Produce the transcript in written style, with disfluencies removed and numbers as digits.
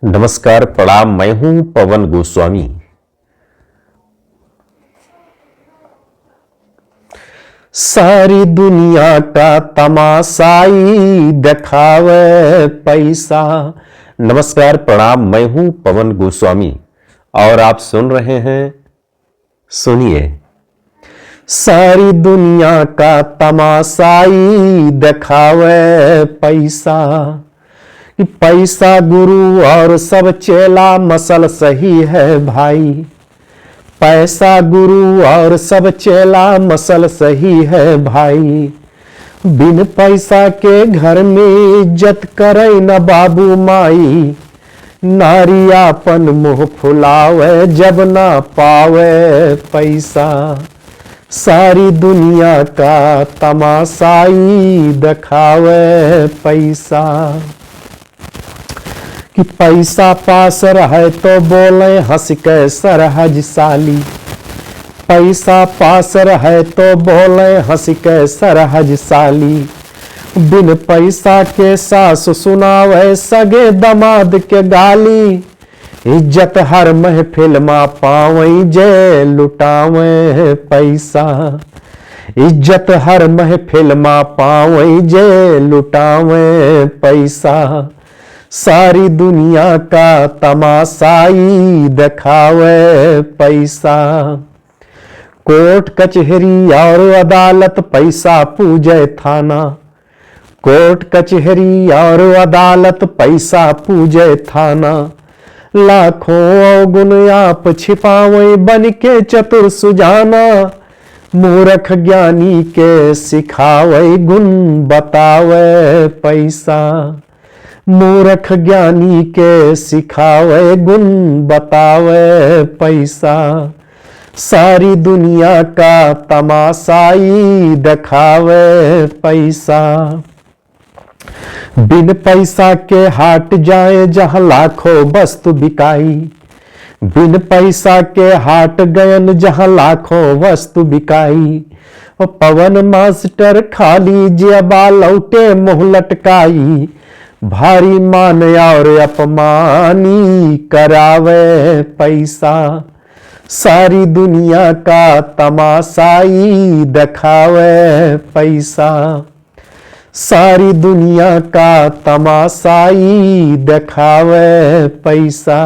नमस्कार, प्रणाम। मैं हूं पवन गोस्वामी। सारी दुनिया का तमाशाई दिखावे पैसा। नमस्कार, प्रणाम। मैं हूं पवन गोस्वामी और आप सुन रहे हैं, सुनिए। सारी दुनिया का तमाशाई दिखावे पैसा, कि पैसा गुरु और सब चेला मसल सही है भाई। पैसा गुरु और सब चेला मसल सही है भाई। बिन पैसा के घर में इज्जत करे न बाबू माई। नारी आपन मुंह फुलावे जब ना पावे पैसा। सारी दुनिया का तमाशाई दिखावे पैसा, कि पैसा पास रहे तो बोले हंस के सरहज साली। पैसा पास रहे तो बोले हंस के सरहज साली। बिन पैसा के सास सुनावे सगे दमाद के गाली। इज्जत हर महफिल मा पावे जे लुटावे पैसा। इज्जत हर महफिल मा पावे जे लुटावे पैसा। सारी दुनिया का तमाशाई दिखावे पैसा। कोर्ट कचहरी और अदालत पैसा पूजे थाना। कोर्ट कचहरी और अदालत पैसा पूजे थाना। लाखों अवगुण आप छिपावे बन के चतुर सुजाना। मूर्ख ज्ञानी के सिखावे गुण बतावे पैसा। मूर्ख ज्ञानी के सिखावे गुण बतावे पैसा। सारी दुनिया का तमाशाई दिखावे पैसा। बिन पैसा के हाट जाए जहां लाखों वस्तु बिकाई। बिन पैसा के हाट गयन जहां लाखों वस्तु बिकाई। पवन मास्टर खाली जेबा लौटे मुंह लटकाई। भारी मान और अपमानी करावे पैसा। सारी दुनिया का तमाशाई दिखावे पैसा। सारी दुनिया का तमाशाई दिखावे पैसा।